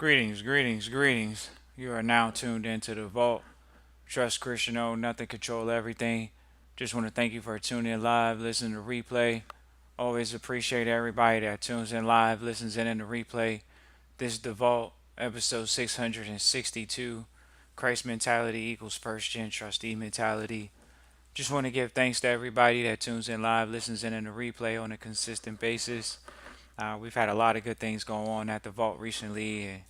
Greetings, greetings, greetings. You are now tuned into the vault. Trust Christian O, nothing control everything. Just want to thank you for tuning in live, listening to replay. Always appreciate everybody that tunes in live, listens in the replay. This is the vault, episode 662. Christ mentality equals first gen trustee mentality. Just want to give thanks to everybody that tunes in live, listens in the replay on a consistent basis. We've had a lot of good things going on at the vault recently, and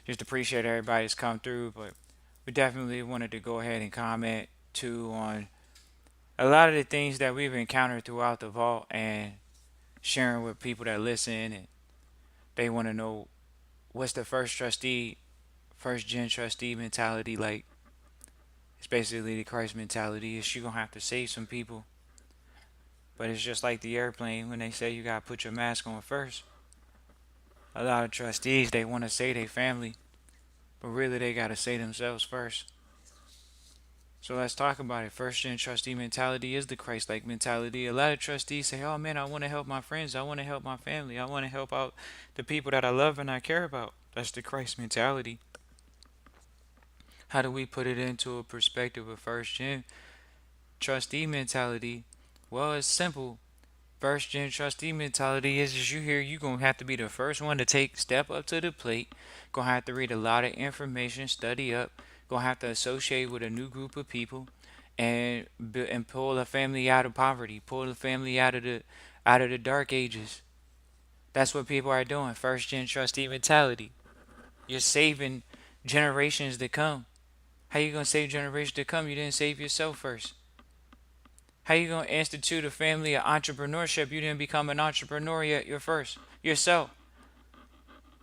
just appreciate everybody that's come through. But we definitely wanted to go ahead and comment too on a lot of the things that we've encountered throughout the vault and sharing with people that listen, and they want to know what's the first gen trustee mentality like. It's basically the Christ mentality. Is you gonna have to save some people, but it's just like the airplane when they say you gotta put your mask on first. A lot of trustees they want to say they family, but really they gotta say themselves first. So let's talk about it. First gen trustee mentality is the Christ like mentality. A lot of trustees say, oh man, I want to help my friends. I want to help my family. I want to help out the people that I love and I care about. That's the Christ mentality. How do we put it into a perspective of first gen trustee mentality? Well, it's simple. First gen trustee mentality is you here, you gonna have to be the first one to take step up to the plate. Gonna have to read a lot of information, study up. Gonna have to associate with a new group of people, and pull a family out of poverty, pull the family out of the dark ages. That's what people are doing. First gen trustee mentality. You're saving generations to come. How you gonna save generations to come? You didn't save yourself first. How you gonna institute a family of entrepreneurship? You didn't become an entrepreneur yet. You're first yourself.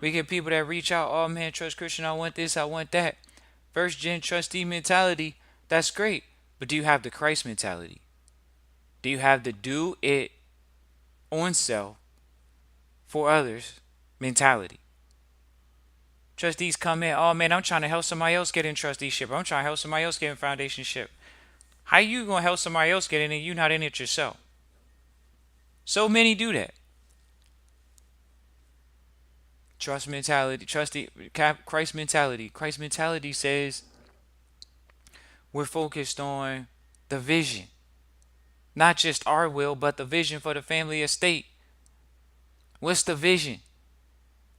We get people that reach out. Oh man, trust Christian. I want this. I want that. First gen trustee mentality. That's great. But do you have the Christ mentality? Do you have the do it on self for others mentality? Trustees come in. Oh man, I'm trying to help somebody else get in trusteeship. I'm trying to help somebody else get in foundationship. How you gonna help somebody else get in and you not in it yourself? So many do that. Trust mentality, Christ mentality. Christ mentality says we're focused on the vision, not just our will, but the vision for the family estate. What's the vision?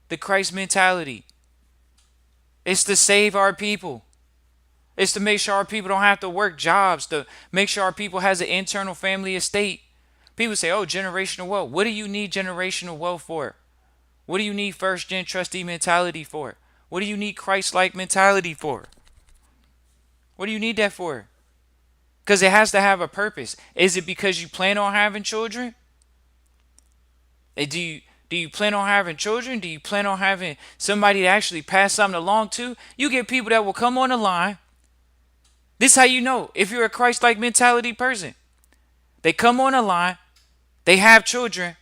The Christ mentality. It's to save our people. It's to make sure our people don't have to work jobs, to make sure our people has an internal family estate. People say, oh, generational wealth. What do you need generational wealth for? What do you need first gen trustee mentality for? What do you need Christ like mentality for? What do you need that for? Because it has to have a purpose. Is it because you plan on having children? Do you plan on having children? Do you plan on having somebody to actually pass something along to? You get people that will come on the line. This is how you know if you're a Christ-like mentality person. They come on the line. They have children.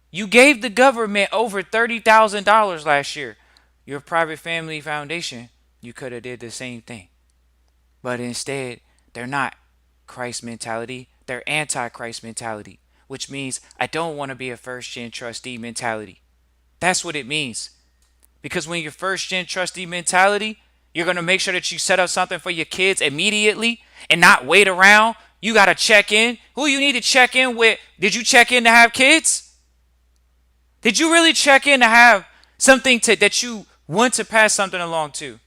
You gave the government over $30,000 last year. Your private family foundation, you could have did the same thing. But instead, they're not Christ mentality. They're anti-Christ mentality, which means I don't want to be a first gen trustee mentality. That's what it means. Because when you're first gen trustee mentality, you're going to make sure that you set up something for your kids immediately and not wait around. You got to check in. Who you need to check in with? Did you check in to have kids? Did you really check in to have something that you want to pass something along to?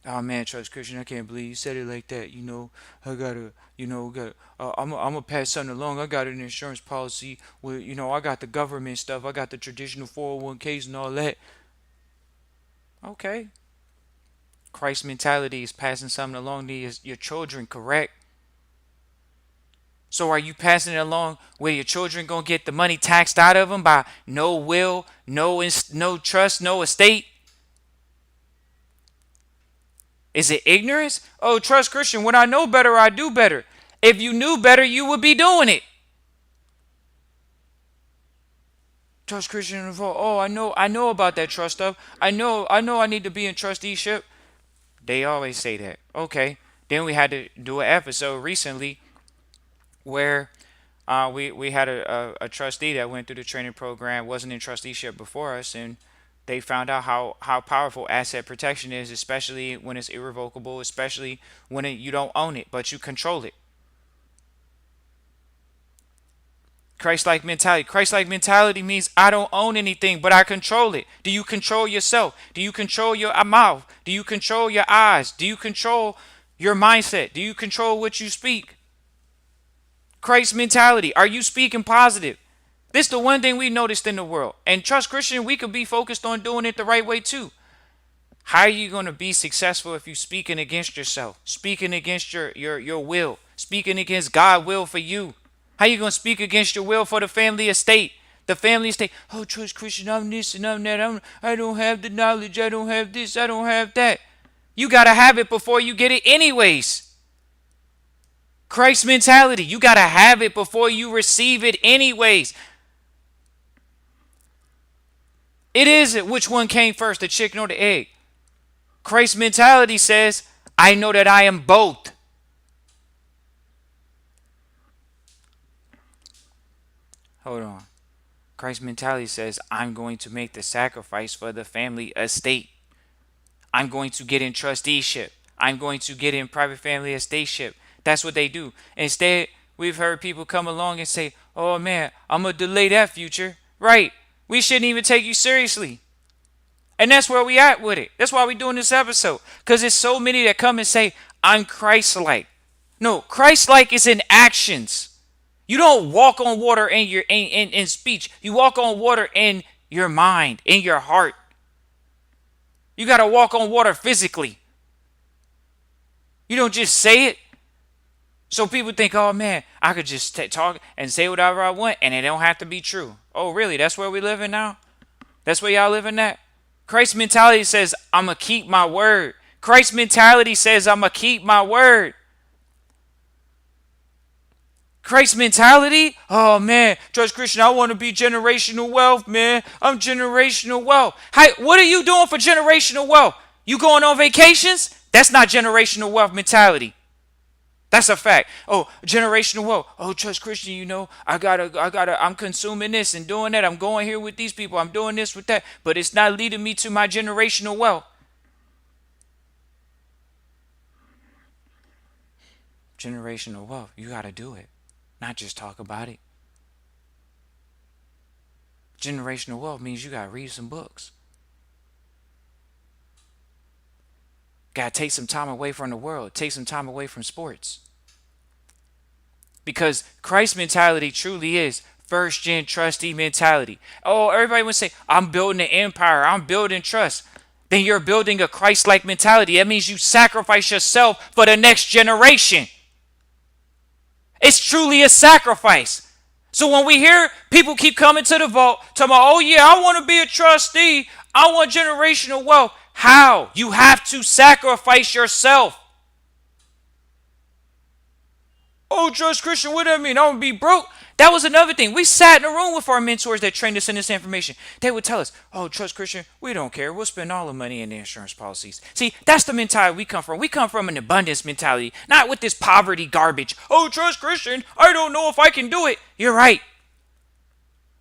Oh man, Trust Christian, I can't believe you said it like that. I gotta, I'm gonna pass something along. I got an insurance policy with, I got the government stuff. I got the traditional 401ks and all that. Okay. Christ mentality is passing something along to your children, correct? So are you passing it along where your children gonna get the money taxed out of them by no will, no trust, no estate? Is it ignorance? Oh, Trust Christian, when I know better, I do better. If you knew better, you would be doing it. Trust Christian, oh, I know about that trust stuff. I know I need to be in trusteeship. They always say that. Okay. Then we had to do an episode recently where we had a trustee that went through the training program, wasn't in trusteeship before us, and They found out how powerful asset protection is, especially when it's irrevocable, especially when you don't own it, but you control it. Christ-like mentality. Christ-like mentality means I don't own anything, but I control it. Do you control yourself? Do you control your mouth? Do you control your eyes? Do you control your mindset? Do you control what you speak? Christ mentality. Are you speaking positive? This is the one thing we noticed in the world. And trust Christian, we could be focused on doing it the right way too. How are you going to be successful if you speaking against yourself, speaking against your will, speaking against God's will for you? How you going to speak against your will for the family estate? The family estate. Oh, trust Christian, I'm this and I'm that. I don't have the knowledge. I don't have this. I don't have that. You got to have it before you get it anyways. Christ mentality. You got to have it before you receive it anyways. It is which one came first, the chicken or the egg? Christ mentality says, I know that I am both. Hold on. Christ mentality says, I'm going to make the sacrifice for the family estate. I'm going to get in trusteeship. I'm going to get in private family estateship. That's what they do. Instead, we've heard people come along and say, oh man, I'm going to delay that future. Right. We shouldn't even take you seriously. And that's where we at with it. That's why we're doing this episode. Because there's so many that come and say, I'm Christ-like. No, Christ-like is in actions. You don't walk on water in your in speech. You walk on water in your mind, in your heart. You got to walk on water physically. You don't just say it. So people think, oh man, I could just talk and say whatever I want and it don't have to be true. Oh really? That's where we living now? That's where y'all living at? Christ mentality says, I'm going to keep my word. Christ mentality says, I'm going to keep my word. Christ mentality? Oh man, Trust Christian, I want to be generational wealth, man. I'm generational wealth. What are you doing for generational wealth? You going on vacations? That's not generational wealth mentality. That's a fact. Oh, generational wealth. Oh, Trust Christian, I'm consuming this and doing that. I'm going here with these people. I'm doing this with that. But it's not leading me to my generational wealth. Generational wealth. You got to do it. Not just talk about it. Generational wealth means you got to read some books. Got to take some time away from the world. Take some time away from sports. Because Christ mentality truly is first gen trustee mentality. Oh, everybody would say, I'm building an empire. I'm building trust. Then you're building a Christ-like mentality. That means you sacrifice yourself for the next generation. It's truly a sacrifice. So when we hear people keep coming to the vault, talking about, oh yeah, I want to be a trustee. I want generational wealth. How? You have to sacrifice yourself. Oh, Trust Christian, what do that mean? I'm going to be broke. That was another thing. We sat in a room with our mentors that trained us in this information. They would tell us, oh, Trust Christian, we don't care. We'll spend all the money in the insurance policies. See, that's the mentality we come from. We come from an abundance mentality, not with this poverty garbage. Oh, Trust Christian, I don't know if I can do it. You're right.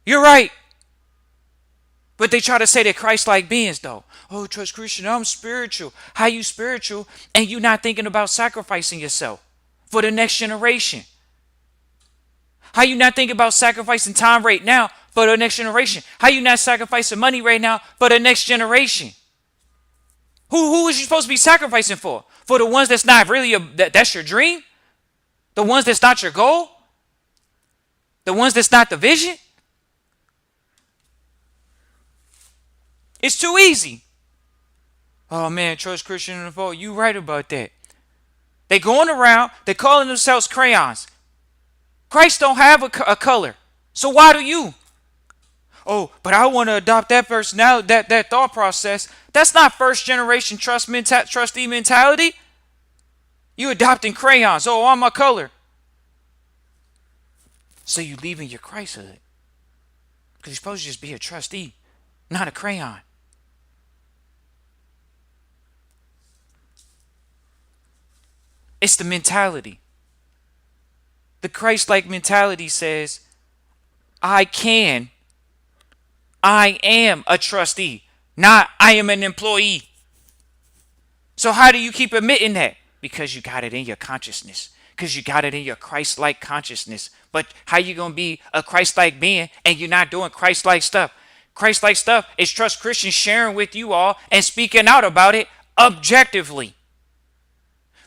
You're right. But they try to say they're Christ-like beings, though. Oh, Trust Christian, I'm spiritual. How you spiritual and you not thinking about sacrificing yourself for the next generation? How you not thinking about sacrificing time right now for the next generation? How you not sacrificing money right now for the next generation? Who is you supposed to be sacrificing for? For the ones that's not really that's your dream? The ones that's not your goal? The ones that's not the vision? It's too easy. Oh man, Trust Christian in the vault. You right about that. They going around, they calling themselves crayons. Christ don't have a color. So why do you? Oh, but I want to adopt that personality, that thought process. That's not first generation trustee mentality. You adopting crayons. Oh, I'm a color. So you leaving your Christhood. Because you're supposed to just be a trustee, not a crayon. It's the mentality. The Christ-like mentality says, I am a trustee, not I am an employee. So how do you keep admitting that? Because you got it in your consciousness. Because you got it in your Christ-like consciousness. But how you gonna be a Christ-like being and you're not doing Christ-like stuff? Christ-like stuff is Trust Christians sharing with you all and speaking out about it objectively.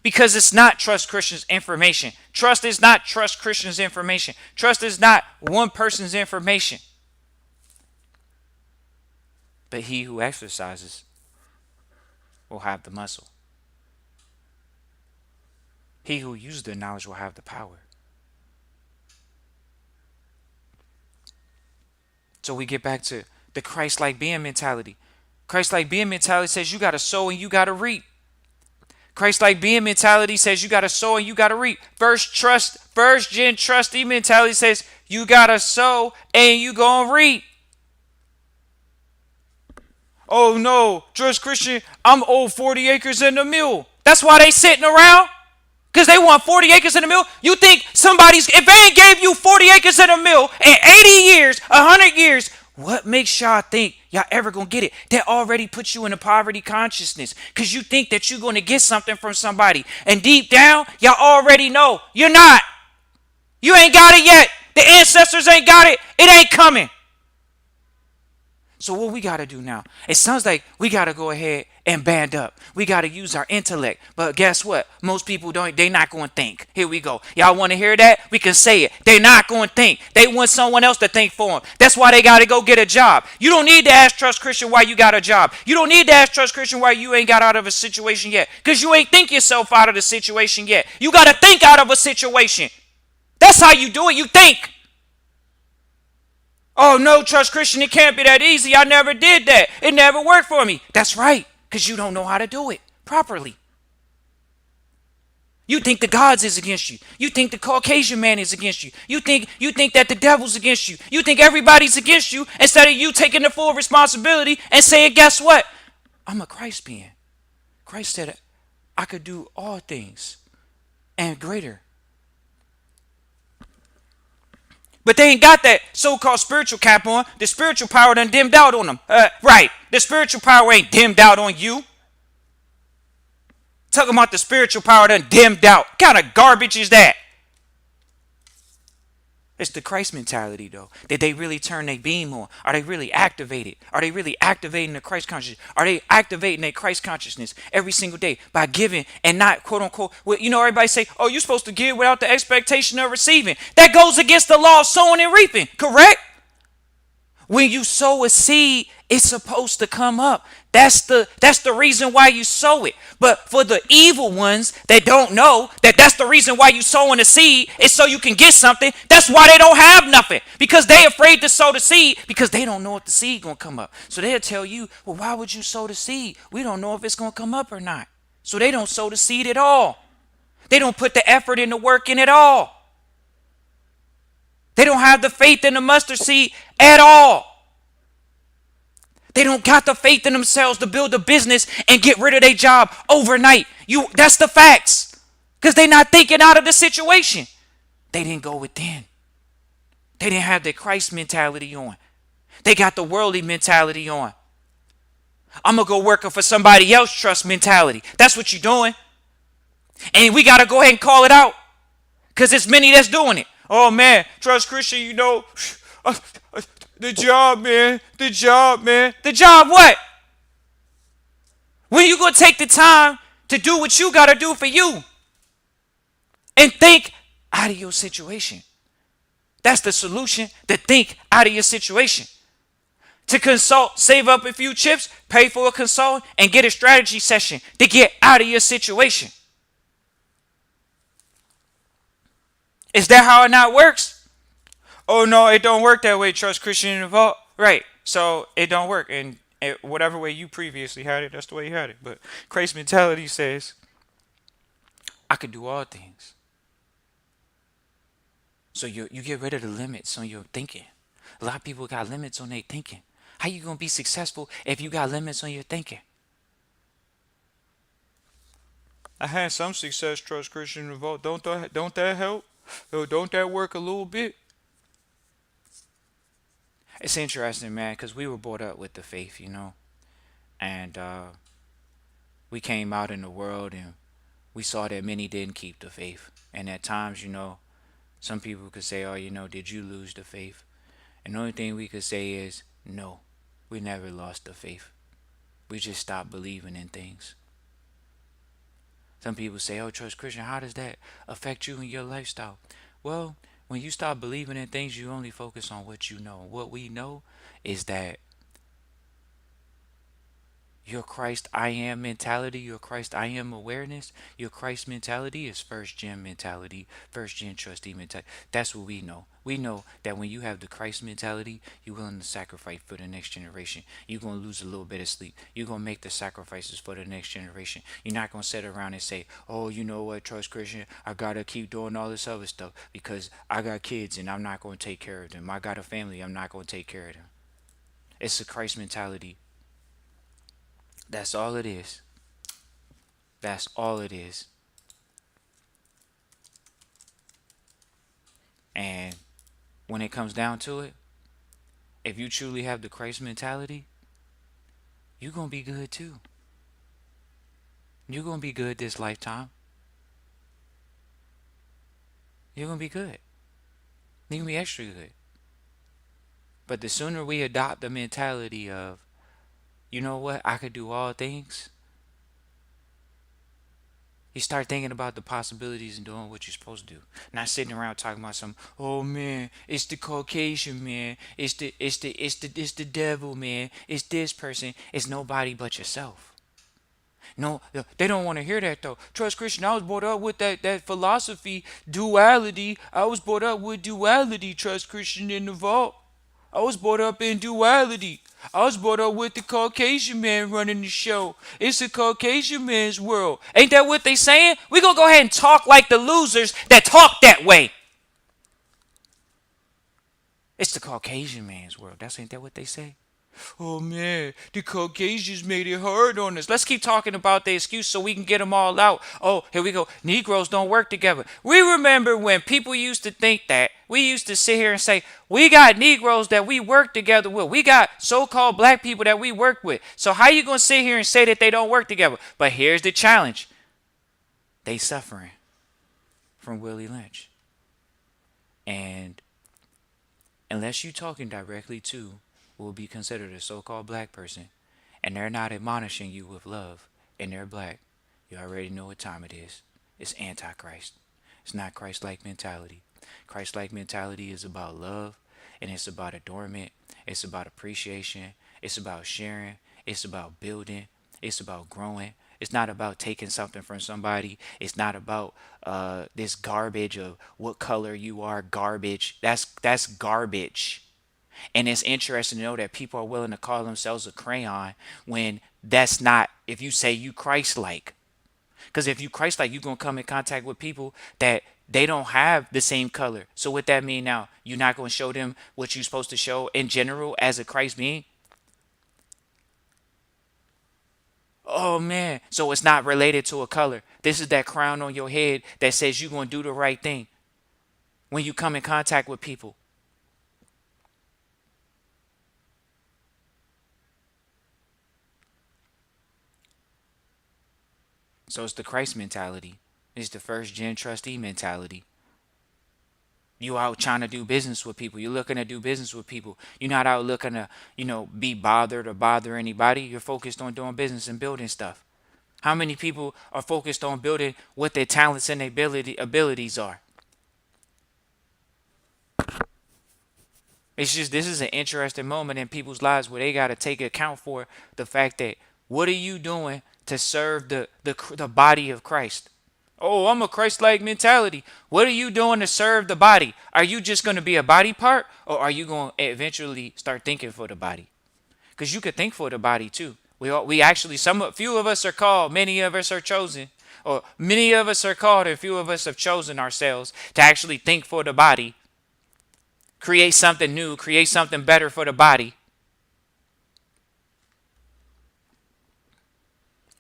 Because it's not Trust Christians information. Trust is not Trust Christians information. Trust is not one person's information. But he who exercises will have the muscle. He who uses the knowledge will have the power. So we get back to the Christ-like being mentality. Christ-like being mentality says you got to sow and you got to reap. Christ-like being mentality says you got to sow and you got to reap. First gen trustee mentality says you got to sow and you going to reap. Oh no, Trust Christian, I'm owed 40 acres in the mill. That's why they sitting around. Because they want 40 acres in the mill. You think if they ain't gave you 40 acres in the mill in 80 years, 100 years, what makes y'all think y'all ever gonna get it? That already puts you in a poverty consciousness. Because you think that you're gonna get something from somebody. And deep down, y'all already know you're not. You ain't got it yet. The ancestors ain't got it. It ain't coming. So what we got to do now? It sounds like we got to go ahead and band up. We got to use our intellect. But guess what? Most people don't. They not going to think. Here we go. Y'all want to hear that? We can say it. They're not going to think. They want someone else to think for them. That's why they got to go get a job. You don't need to ask Trust Christian why you got a job. You don't need to ask Trust Christian why you ain't got out of a situation yet. Because you ain't think yourself out of the situation yet. You got to think out of a situation. That's how you do it. You think. Oh, no, Trust Christian, it can't be that easy. I never did that. It never worked for me. That's right, because you don't know how to do it properly. You think the gods is against you. You think the Caucasian man is against you. You think that the devil's against you. You think everybody's against you instead of you taking the full responsibility and saying, guess what? I'm a Christ being. Christ said I could do all things and greater. But they ain't got that so-called spiritual cap on. The spiritual power done dimmed out on them. Right. The spiritual power ain't dimmed out on you. Talking about the spiritual power done dimmed out. What kind of garbage is that? It's the Christ mentality, though. Did they really turn their beam on? Are they really activated? Are they really activating the Christ consciousness? Are they activating their Christ consciousness every single day by giving and not, quote unquote, well, everybody say, oh, you're supposed to give without the expectation of receiving. That goes against the law of sowing and reaping, correct? When you sow a seed, it's supposed to come up. That's the reason why you sow it. But for the evil ones that don't know that that's the reason why you sowing a seed is so you can get something, that's why they don't have nothing. Because they afraid to sow the seed because they don't know if the seed gonna come up. So they'll tell you, well, why would you sow the seed? We don't know if it's gonna come up or not. So they don't sow the seed at all. They don't put the effort in the work in at all. They don't have the faith in the mustard seed at all. They don't got the faith in themselves to build a business and get rid of their job overnight. That's the facts. Because they're not thinking out of the situation. They didn't go within. They didn't have the Christ mentality on. They got the worldly mentality on. I'm going to go working for somebody else trust mentality. That's what you're doing. And we got to go ahead and call it out. Because it's many that's doing it. Oh, man, Trust Christian, the job, man. The job, man. The job what? When you going to take the time to do what you got to do for you and think out of your situation? That's the solution, to think out of your situation. To consult, save up a few chips, pay for a consultant, and get a strategy session to get out of your situation. Is that how it not works? Oh, no, it don't work that way, Trust Christian in the vault. Right. So it don't work. And whatever way you previously had it, that's the way you had it. But Christ mentality says, I could do all things. So you get rid of the limits on your thinking. A lot of people got limits on their thinking. How you going to be successful if you got limits on your thinking? I had some success, Trust Christian in the vault. Don't that help? Don't that work a little bit? It's interesting, man, because we were brought up with the faith, And we came out in the world and we saw that many didn't keep the faith. And at times, some people could say, oh, did you lose the faith? And the only thing we could say is, no, we never lost the faith. We just stopped believing in things. Some people say, oh, Trust Christian, how does that affect you and your lifestyle? Well, when you stop believing in things, you only focus on what you know. What we know is that your Christ I am mentality, your Christ I am awareness, your Christ mentality is first gen mentality, first gen trustee mentality. That's what we know. We know that when you have the Christ mentality, you're willing to sacrifice for the next generation. You're going to lose a little bit of sleep. You're going to make the sacrifices for the next generation. You're not going to sit around and say, oh, you know what, Trust Christian, I got to keep doing all this other stuff because I got kids and I'm not going to take care of them. I got a family, I'm not going to take care of them. It's the Christ mentality. That's all it is. That's all it is. And when it comes down to it, if you truly have the Christ mentality, you're going to be good too. You're going to be good this lifetime. You're going to be good. You're going to be extra good. But the sooner we adopt the mentality of, you know what, I could do all things, you start thinking about the possibilities and doing what you're supposed to do. Not sitting around talking about some, oh man, it's the Caucasian man, it's the devil man, it's this person, it's nobody but yourself. No, they don't want to hear that though. Trust Christian, I was brought up with that philosophy, duality. I was brought up with duality, Trust Christian in the vault. I was brought up in duality. I was brought up with the Caucasian man running the show. It's the Caucasian man's world. Ain't that what they saying? We gonna go ahead and talk like the losers that talk that way. It's the Caucasian man's world. Ain't that what they say? Oh man, the Caucasians made it hard on us. Let's keep talking about the excuse so we can get them all out. Oh, here we go. Negroes don't work together. We remember when people used to think that. We used to sit here and say, we got Negroes that we work together with. We got so-called black people that we work with. So how you going to sit here and say that they don't work together? But here's the challenge. They suffering from Willie Lynch. And unless you talking directly to will be considered a so-called black person and they're not admonishing you with love and they're black, you already know what time it is. It's antichrist. It's not Christ-like mentality. Christ-like mentality is about love and it's about adornment. It's about appreciation. It's about sharing. It's about building. It's about growing. It's not about taking something from somebody. It's not about this garbage of what color you are. Garbage. That's garbage. And it's interesting to know that people are willing to call themselves a crayon when that's not, if you say you Christ like. Because if you Christ like, you're going to come in contact with people that they don't have the same color. So what that mean now? You're not going to show them what you're supposed to show in general as a Christ being? Oh man. So it's not related to a color. This is that crown on your head that says you're going to do the right thing when you come in contact with people. So it's the Christ mentality. It's the first gen trustee mentality. You out trying to do business with people. You're looking to do business with people. You're not out looking to, be bothered or bother anybody. You're focused on doing business and building stuff. How many people are focused on building what their talents and their abilities are? It's just this is an interesting moment in people's lives where they got to take account for the fact that what are you doing to serve the body of Christ? Oh, I'm a Christ-like mentality. What are you doing to serve the body? Are you just going to be a body part, or are you going to eventually start thinking for the body? Because you could think for the body too. We actually few of us are called, many of us are chosen, or many of us are called, and few of us have chosen ourselves to actually think for the body, create something new, create something better for the body.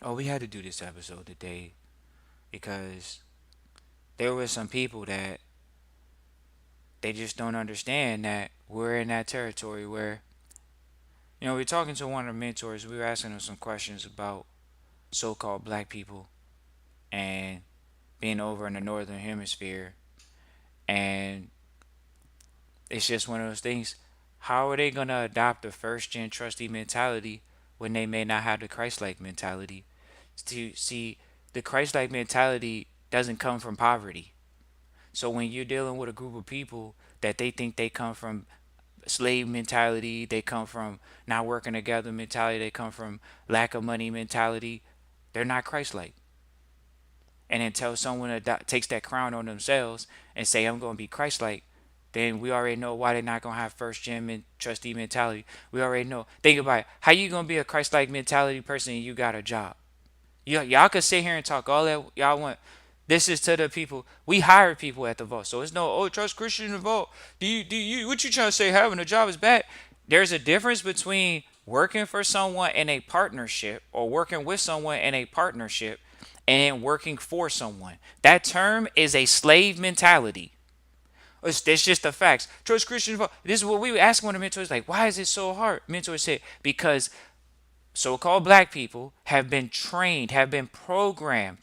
Oh, we had to do this episode today because there were some people that they just don't understand that we're in that territory where, We're talking to one of the mentors. We were asking him some questions about so-called black people and being over in the northern hemisphere, and it's just one of those things. How are they gonna adopt the first gen trustee mentality when they may not have the Christ-like mentality? To see, the Christ-like mentality doesn't come from poverty. So when you're dealing with a group of people that they think they come from slave mentality, they come from not working together mentality, they come from lack of money mentality, they're not Christ-like. And until someone takes that crown on themselves and say, I'm going to be Christ-like, then we already know why they're not going to have first gen trustee mentality. We already know. Think about it. How you going to be a Christ-like mentality person and you got a job? Y'all could sit here and talk all that y'all want. This is to the people. We hire people at the vault, so it's no, oh, trust Christian in the vault. Do you what you trying to say? Having a job is bad. There's a difference between working for someone in a partnership or working with someone in a partnership and working for someone. That term is a slave mentality. It's just the facts. Trust Christian. This is what we were asking one of the mentors, like, why is it so hard? Mentor said, because so-called black people have been trained, have been programmed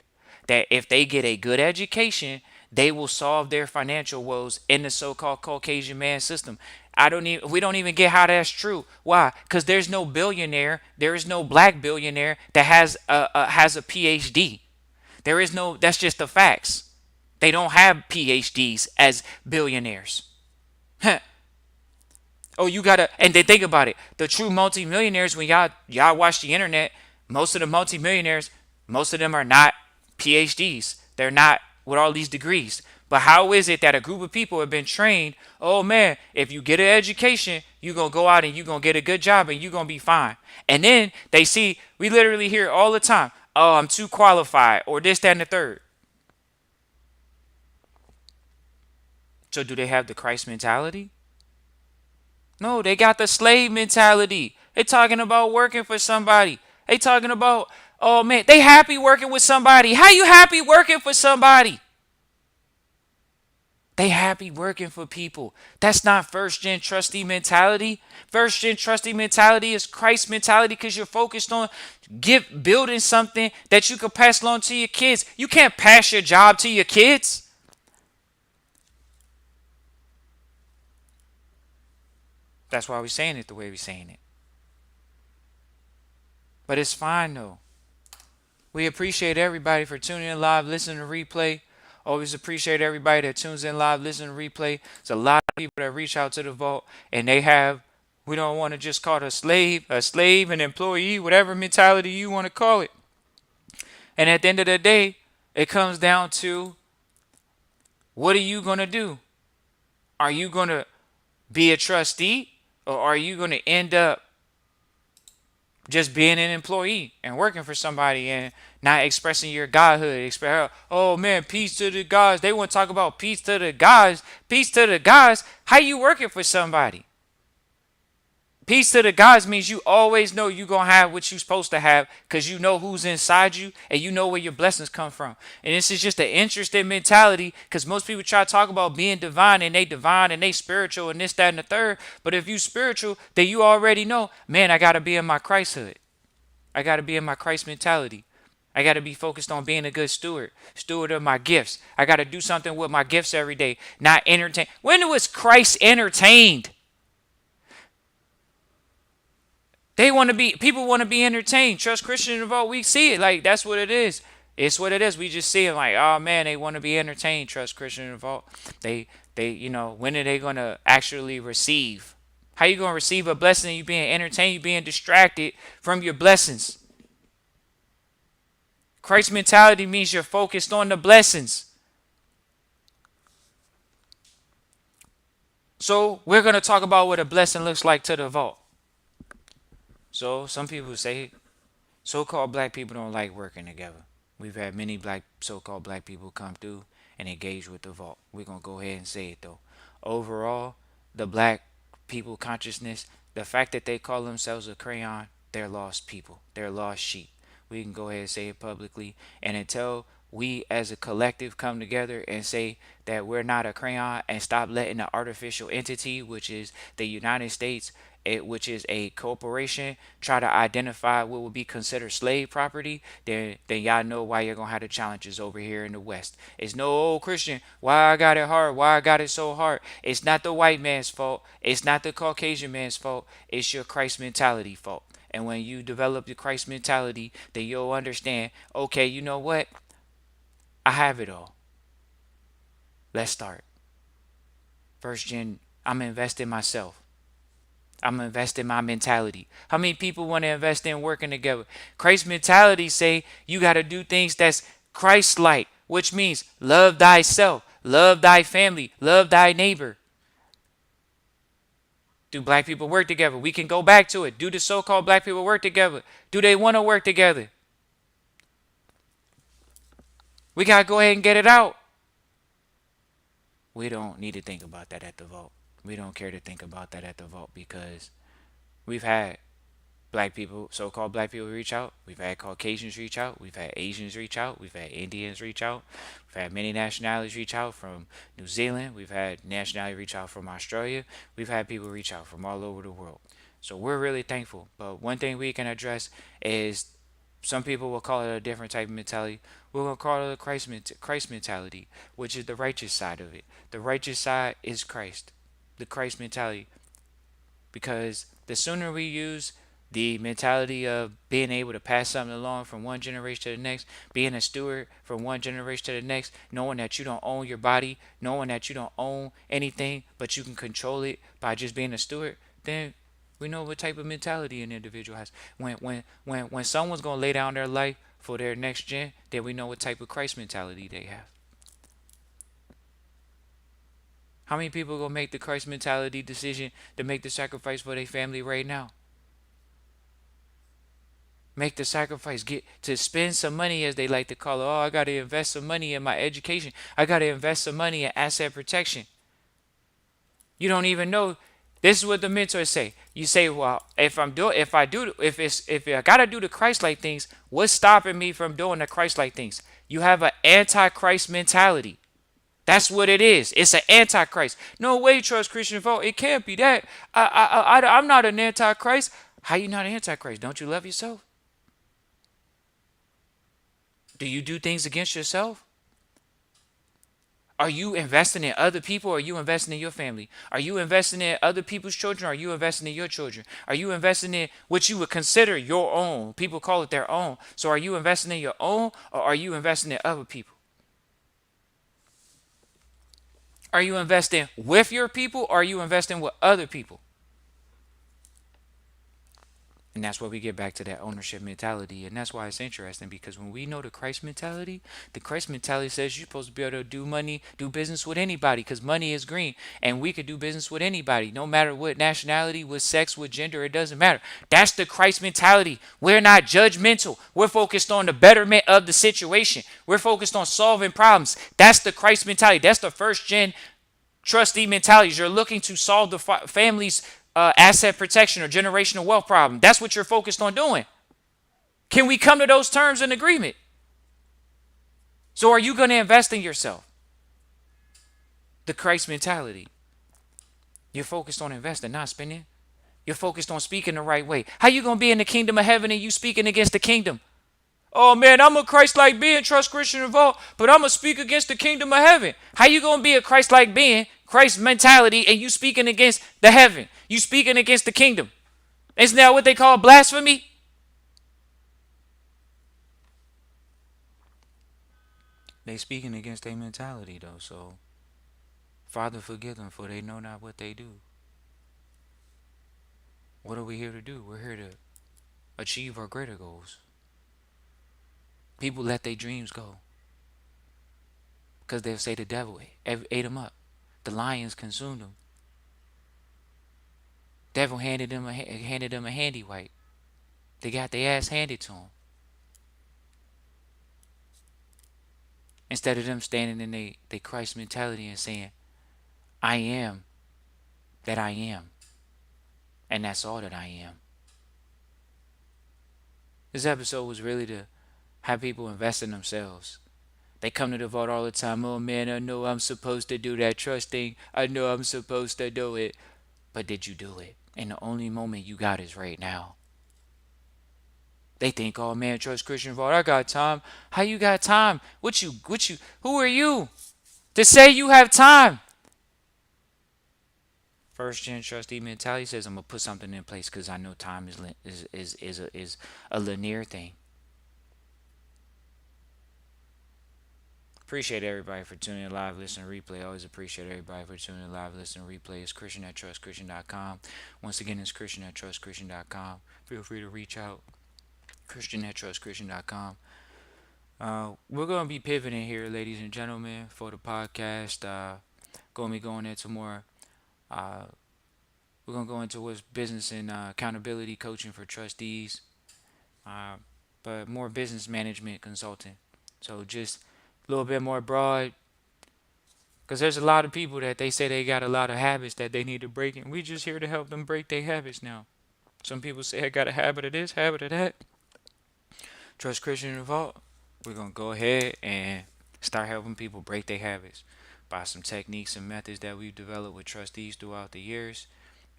that if they get a good education, they will solve their financial woes in the so-called Caucasian man system. We don't even get how that's true. Why? Because there's no billionaire, there is no black billionaire that has a PhD. There is no. That's just the facts. They don't have PhDs as billionaires. Oh, you gotta, and then think about it. The true multimillionaires, when y'all watch the internet, most of the multimillionaires, most of them are not PhDs. They're not with all these degrees. But how is it that a group of people have been trained? Oh man, if you get an education, you're gonna go out and you're gonna get a good job and you're gonna be fine. And then they see, we literally hear all the time, oh, I'm too qualified, or this, that, and the third. So do they have the Christ mentality? No, they got the slave mentality. They talking about working for somebody. They talking about, oh man, they happy working with somebody. How you happy working for somebody? They happy working for people. That's not first gen trustee mentality. First gen trustee mentality is Christ mentality because you're focused on building something that you can pass along to your kids. You can't pass your job to your kids. That's why we're saying it the way we're saying it. But it's fine though. We appreciate everybody for tuning in live, listening to replay. Always appreciate everybody that tunes in live, listening to replay. There's a lot of people that reach out to the vault and they have, we don't want to just call it a slave, an employee, whatever mentality you want to call it. And at the end of the day, it comes down to, what are you going to do? Are you going to be a trustee, or are you going to end up just being an employee and working for somebody and not expressing your godhood? Oh man, peace to the gods. They want to talk about peace to the gods. Peace to the gods. How you working for somebody? Peace to the gods means you always know you're going to have what you're supposed to have because you know who's inside you and you know where your blessings come from. And this is just an interesting mentality because most people try to talk about being divine and they spiritual and this, that, and the third. But if you spiritual, then you already know, man, I got to be in my Christhood. I got to be in my Christ mentality. I got to be focused on being a good steward of my gifts. I got to do something with my gifts every day, not entertain. When was Christ entertained? People want to be entertained. Trust Christian Revolt, we see it. Like, that's what it is. It's what it is. We just see it like, oh man, they want to be entertained. Trust Christian Revolt. When are they going to actually receive? How you going to receive a blessing and you being entertained, you being distracted from your blessings? Christ mentality means you're focused on the blessings. So we're going to talk about what a blessing looks like to the vault. So some people say so-called black people don't like working together. We've had many so-called black people come through and engage with the vault. We're going to go ahead and say it though. Overall, the black people consciousness, the fact that they call themselves a crayon, they're lost people. They're lost sheep. We can go ahead and say it publicly. And until we as a collective come together and say that we're not a crayon and stop letting the artificial entity, which is the United States which is a corporation, try to identify what would be considered slave property, then y'all know why you're gonna have the challenges over here in the West. It's no old Christian. Why I got it hard? Why I got it so hard? It's not the white man's fault. It's not the Caucasian man's fault. It's your Christ mentality fault. And when you develop the Christ mentality, then you'll understand. Okay, you know what? I have it all. Let's start. First gen. I'm investing in myself. I'm investing in my mentality. How many people want to invest in working together? Christ mentality say you got to do things that's Christ-like, which means love thyself, love thy family, love thy neighbor. Do black people work together? We can go back to it. Do the so-called black people work together? Do they want to work together? We got to go ahead and get it out. We don't need to think about that at the vote. We don't care to think about that at the vote because we've had black people, so-called black people reach out. We've had Caucasians reach out. We've had Asians reach out. We've had Indians reach out. We've had many nationalities reach out from New Zealand. We've had nationality reach out from Australia. We've had people reach out from all over the world. So we're really thankful. But one thing we can address is some people will call it a different type of mentality. We're going to call it a Christ mentality, which is the righteous side of it. The righteous side is Christ, the Christ mentality. Because the sooner we use the mentality of being able to pass something along from one generation to the next, being a steward from one generation to the next, knowing that you don't own your body, knowing that you don't own anything, but you can control it by just being a steward, then we know what type of mentality an individual has. When someone's gonna lay down their life for their next gen, then we know what type of Christ mentality they have. How many people gonna make the Christ mentality decision to make the sacrifice for their family right now? Make the sacrifice, get to spend some money, as they like to call it. Oh, I got to invest some money in my education. I got to invest some money in asset protection. You don't even know. This is what the mentors say. You say, well, if I gotta do the Christ-like things, what's stopping me from doing the Christ-like things? You have an anti-Christ mentality. That's what it is. It's an antichrist. No way, trust Christian vote. It can't be that. I'm not an antichrist. How you not an antichrist? Don't you love yourself? Do you do things against yourself? Are you investing in other people or are you investing in your family? Are you investing in other people's children or are you investing in your children? Are you investing in what you would consider your own? People call it their own. So are you investing in your own or are you investing in other people? Are you investing with your people or are you investing with other people? And that's where we get back to that ownership mentality. And that's why it's interesting because when we know the Christ mentality says you're supposed to be able to do business with anybody because money is green. And we could do business with anybody, no matter what nationality, what sex, what gender, it doesn't matter. That's the Christ mentality. We're not judgmental. We're focused on the betterment of the situation. We're focused on solving problems. That's the Christ mentality. That's the first gen trustee mentalities. You're looking to solve the family's asset protection or generational wealth problem. That's what you're focused on doing. Can we come to those terms and agreement? So are you going to invest in yourself? The Christ mentality. You're focused on investing, not spending. You're focused on speaking the right way. How you going to be in the kingdom of heaven and you speaking against the kingdom? Oh man, I'm a Christ-like being, trust Christian involved, but I'm going to speak against the kingdom of heaven. How you going to be a Christ-like being, Christ mentality, and you speaking against the heaven? You speaking against the kingdom. Isn't that what they call blasphemy? They speaking against their mentality though, so Father forgive them for they know not what they do. What are we here to do? We're here to achieve our greater goals. People let their dreams go because they'll say the devil ate them up. The lions consumed them. Devil handed them a handy wipe. They got their ass handed to them. Instead of them standing in their Christ mentality and saying, I am that I am. And that's all that I am. This episode was really to have people invest in themselves. They come to the vote all the time. Oh man, I know I'm supposed to do that trust thing. I know I'm supposed to do it. But did you do it? And the only moment you got is right now. They think, oh man, Trust Christian Vault, I got time. How you got time? Who are you to say you have time? First gen trustee mentality says I'm gonna put something in place because I know time is a linear thing. Appreciate everybody for tuning in live, listen, replay. Always appreciate everybody for tuning in live, listen, replay. It's Christian at trustchristian.com. Once again, it's Christian at trustchristian.com. Feel free to reach out. Christian at trustchristian.com. We're gonna be pivoting here, ladies and gentlemen, for the podcast. Gonna be going into more. Uh, we're gonna go into what's business and accountability coaching for trustees, uh, but more business management consulting. So just a little bit more broad, because there's a lot of people that they say they got a lot of habits that they need to break, and we just here to help them break their habits now. Some people say I got a habit of this, habit of that. Trust Christian involved. We're gonna go ahead and start helping people break their habits by some techniques and methods that we've developed with trustees throughout the years.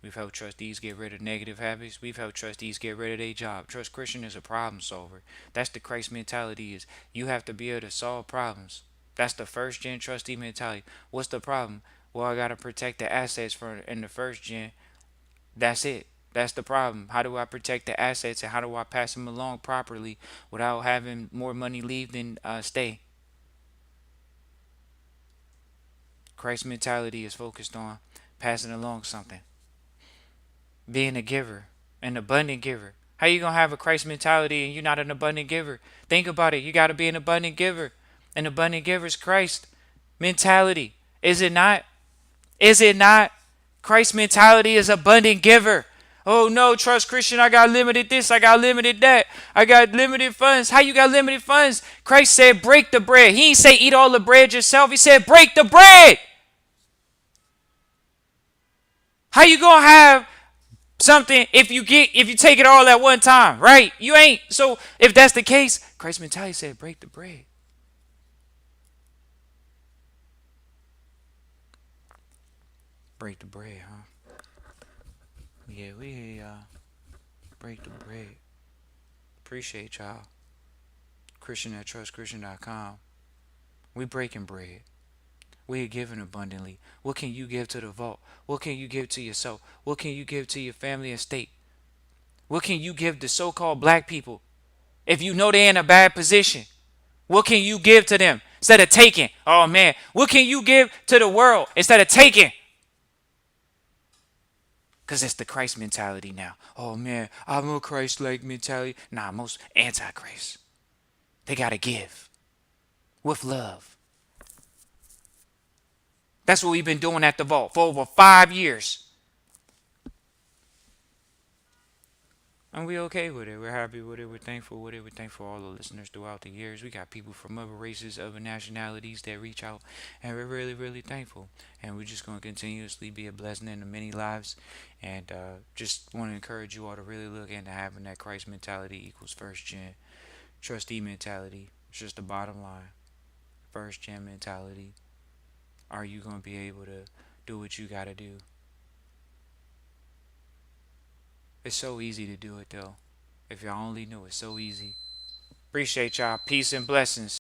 We've helped trustees get rid of negative habits. We've helped trustees get rid of their job. Trust Christian is a problem solver. That's the Christ mentality is you have to be able to solve problems. That's the first gen trustee mentality. What's the problem? Well, I gotta protect the assets for in the first gen. That's it. That's the problem. How do I protect the assets and how do I pass them along properly without having more money leave than stay? Christ mentality is focused on passing along something, being a giver, an abundant giver. How you gonna have a Christ mentality and you're not an abundant giver? Think about it. You gotta be an abundant giver. An abundant giver is Christ mentality. Is it not? Is it not? Christ mentality is abundant giver. Oh no, Trust Christian, I got limited this, I got limited that. I got limited funds. How you got limited funds? Christ said break the bread. He didn't say eat all the bread yourself. He said break the bread. How you gonna have something if you take it all at one time, right? You ain't. So if that's the case, Christ mentality said break the bread. Break the bread, huh? Yeah, we break the bread. Appreciate y'all. Christian at trustchristian.com. We breaking bread. We are giving abundantly. What can you give to the vault? What can you give to yourself? What can you give to your family and state? What can you give to so-called black people? If you know they're in a bad position, what can you give to them instead of taking? Oh man, what can you give to the world instead of taking? Because it's the Christ mentality now. Oh man, I'm a Christ-like mentality. Nah, most anti-Christ. They got to give with love. That's what we've been doing at the vault for over 5 years. And we okay with it. We're happy with it. We're thankful with it. We're thankful for all the listeners throughout the years. We got people from other races, other nationalities that reach out, and we're really, really thankful. And we're just going to continuously be a blessing in the many lives. And just want to encourage you all to really look into having that Christ mentality equals first gen trustee mentality. It's just the bottom line. First gen mentality. Are you going to be able to do what you got to do? It's so easy to do it though. If y'all only knew, it's so easy. Appreciate y'all. Peace and blessings.